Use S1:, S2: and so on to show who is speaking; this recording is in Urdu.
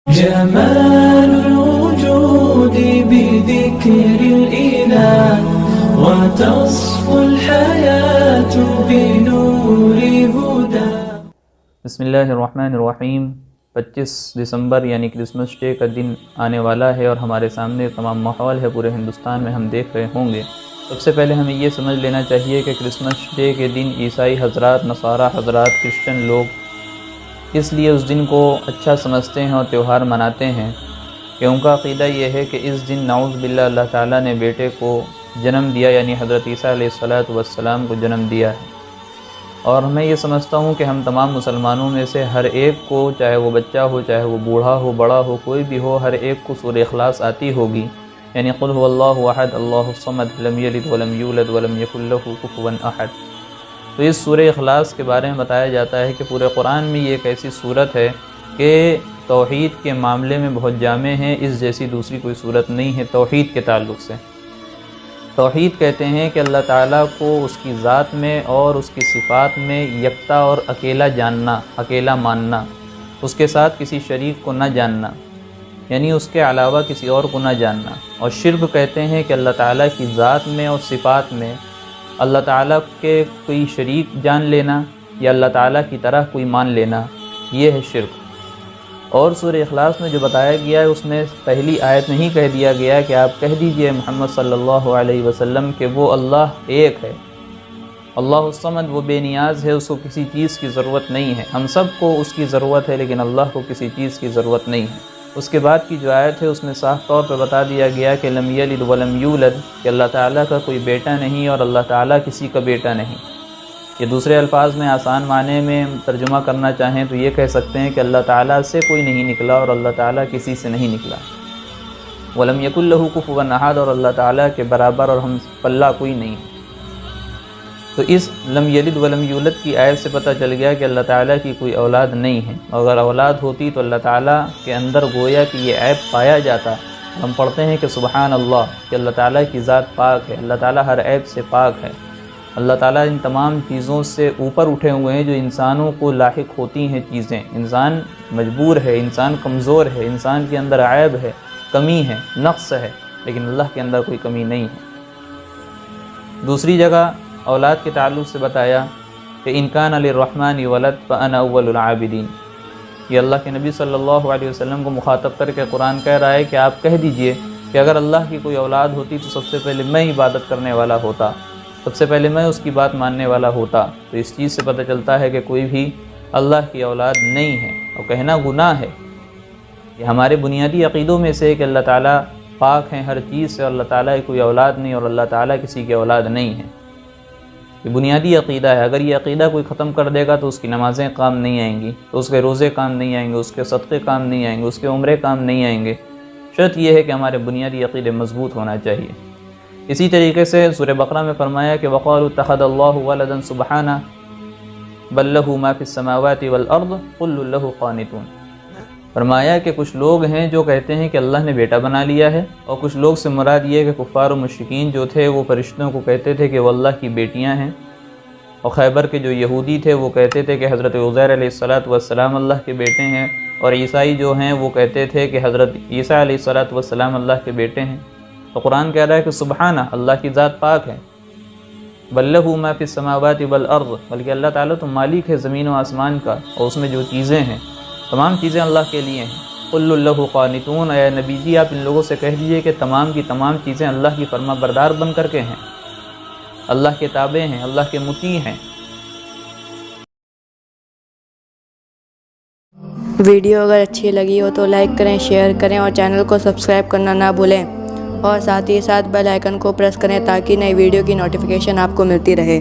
S1: جمال الوجود بذكر الإله وتصفو الحياة بنور هدى.
S2: بسم اللہ الرحمن الرحیم. 25 دسمبر یعنی کرسمس ڈے کا دن آنے والا ہے اور ہمارے سامنے تمام ماحول ہے، پورے ہندوستان میں ہم دیکھ رہے ہوں گے. سب سے پہلے ہمیں یہ سمجھ لینا چاہیے کہ کرسمس ڈے کے دن عیسائی حضرات، نصارہ حضرات، کرسچن لوگ اس لیے اس دن کو اچھا سمجھتے ہیں اور تہوار مناتے ہیں کہ ان کا عقیدہ یہ ہے کہ اس دن نعوذ باللہ اللہ تعالیٰ نے بیٹے کو جنم دیا، یعنی حضرت عیسیٰ علیہ السلام کو جنم دیا ہے. اور میں یہ سمجھتا ہوں کہ ہم تمام مسلمانوں میں سے ہر ایک کو، چاہے وہ بچہ ہو، چاہے وہ بوڑھا ہو، بڑا ہو، کوئی بھی ہو، ہر ایک کو سورہ اخلاص آتی ہوگی، یعنی قل هو اللہ احد اللہ الصمد لم یلد ولم یولد ولم یکن لہ کفوا احد. تو اس سورہ اخلاص کے بارے میں بتایا جاتا ہے کہ پورے قرآن میں یہ ایک ایسی صورت ہے کہ توحید کے معاملے میں بہت جامع ہے، اس جیسی دوسری کوئی صورت نہیں ہے توحید کے تعلق سے. توحید کہتے ہیں کہ اللہ تعالیٰ کو اس کی ذات میں اور اس کی صفات میں یکتا اور اکیلا جاننا، اکیلا ماننا، اس کے ساتھ کسی شریک کو نہ جاننا، یعنی اس کے علاوہ کسی اور کو نہ جاننا. اور شرک کہتے ہیں کہ اللہ تعالیٰ کی ذات میں اور صفات میں اللہ تعالیٰ کے کوئی شریک جان لینا یا اللہ تعالیٰ کی طرح کوئی مان لینا، یہ ہے شرک. اور سورہ اخلاص میں جو بتایا گیا ہے اس میں پہلی آیت میں ہی کہہ دیا گیا ہے کہ آپ کہہ دیجئے محمد صلی اللہ علیہ وسلم کہ وہ اللہ ایک ہے، اللہ الصمد، وہ بے نیاز ہے، اس کو کسی چیز کی ضرورت نہیں ہے. ہم سب کو اس کی ضرورت ہے لیکن اللہ کو کسی چیز کی ضرورت نہیں ہے. اس کے بعد کی جو آیت ہے اس میں صاف طور پہ بتا دیا گیا کہ لم یلد ولم یولد، کہ اللہ تعالیٰ کا کوئی بیٹا نہیں اور اللہ تعالیٰ کسی کا بیٹا نہیں. یہ دوسرے الفاظ میں آسان معنی میں ترجمہ کرنا چاہیں تو یہ کہہ سکتے ہیں کہ اللہ تعالیٰ سے کوئی نہیں نکلا اور اللہ تعالیٰ کسی سے نہیں نکلا. ولم یکن لہ کفوا احد، اور اللہ تعالیٰ کے برابر اور ہم پلہ کوئی نہیں. تو اس لم یلد ولم یولد کی آیت سے پتہ چل گیا کہ اللہ تعالیٰ کی کوئی اولاد نہیں ہے. اگر اولاد ہوتی تو اللہ تعالیٰ کے اندر گویا کہ یہ عیب پایا جاتا. ہم پڑھتے ہیں کہ سبحان اللہ، کہ اللہ تعالیٰ کی ذات پاک ہے، اللہ تعالیٰ ہر عیب سے پاک ہے. اللہ تعالیٰ ان تمام چیزوں سے اوپر اٹھے ہوئے ہیں جو انسانوں کو لاحق ہوتی ہیں چیزیں. انسان مجبور ہے، انسان کمزور ہے، انسان کے اندر عیب ہے، کمی ہے، نقص ہے، لیکن اللہ کے اندر کوئی کمی نہیں ہے. دوسری جگہ اولاد کے تعلق سے بتایا کہ ان کان للرحمن ولد فانا اول العابدین. یہ اللہ کے نبی صلی اللہ علیہ وسلم کو مخاطب کر کے قرآن کہہ رہا ہے کہ آپ کہہ دیجئے کہ اگر اللہ کی کوئی اولاد ہوتی تو سب سے پہلے میں عبادت کرنے والا ہوتا، سب سے پہلے میں اس کی بات ماننے والا ہوتا. تو اس چیز سے پتہ چلتا ہے کہ کوئی بھی اللہ کی اولاد نہیں ہے، اور کہنا گناہ ہے. یہ ہمارے بنیادی عقیدوں میں سے ہے کہ اللہ تعالیٰ پاک ہیں ہر چیز سے، اور اللہ تعالیٰ کی کوئی اولاد نہیں اور اللہ تعالیٰ کسی کی اولاد نہیں ہے. یہ بنیادی عقیدہ ہے. اگر یہ عقیدہ کوئی ختم کر دے گا تو اس کی نمازیں کام نہیں آئیں گی، تو اس کے روزے کام نہیں آئیں گے، اس کے صدقے کام نہیں آئیں گے، اس کے عمرے کام نہیں آئیں گے. شرط یہ ہے کہ ہمارے بنیادی عقیدے مضبوط ہونا چاہیے. اسی طریقے سے سورہ بقرہ میں فرمایا کہ وقالوا اتخذ اللہ ولدا سبحانہ بل لہ ما فی السماوات والارض کل لہ قانتون. فرمایا کہ کچھ لوگ ہیں جو کہتے ہیں کہ اللہ نے بیٹا بنا لیا ہے، اور کچھ لوگ سے مراد یہ کہ کفار و مشرکین جو تھے وہ فرشتوں کو کہتے تھے کہ وہ اللہ کی بیٹیاں ہیں. اور خیبر کے جو یہودی تھے وہ کہتے تھے کہ حضرت عزیر علیہ السلام اللہ کے بیٹے ہیں، اور عیسائی جو ہیں وہ کہتے تھے کہ حضرت عیسیٰ علیہ السلام اللہ کے بیٹے ہیں. تو قرآن کہہ رہا ہے کہ سبحانہ، اللہ کی ذات پاک ہے. بل لہ ما فی السماوات والارض، بلکہ اللہ تعالیٰ تو مالک ہے زمین و آسمان کا، اور اس میں جو چیزیں ہیں تمام چیزیں اللہ کے لیے ہیں. قل لہ قانتون، اے نبی جی آپ ان لوگوں سے کہہ دیجئے کہ تمام کی تمام چیزیں اللہ کی فرما بردار بن کر کے ہیں، اللہ کے تابع ہیں، اللہ کے مطیع ہیں.
S3: ویڈیو اگر اچھی لگی ہو تو لائک کریں، شیئر کریں اور چینل کو سبسکرائب کرنا نہ بھولیں، اور ساتھ ہی ساتھ بیل آئیکن کو پریس کریں تاکہ نئی ویڈیو کی نوٹیفیکیشن آپ کو ملتی رہے.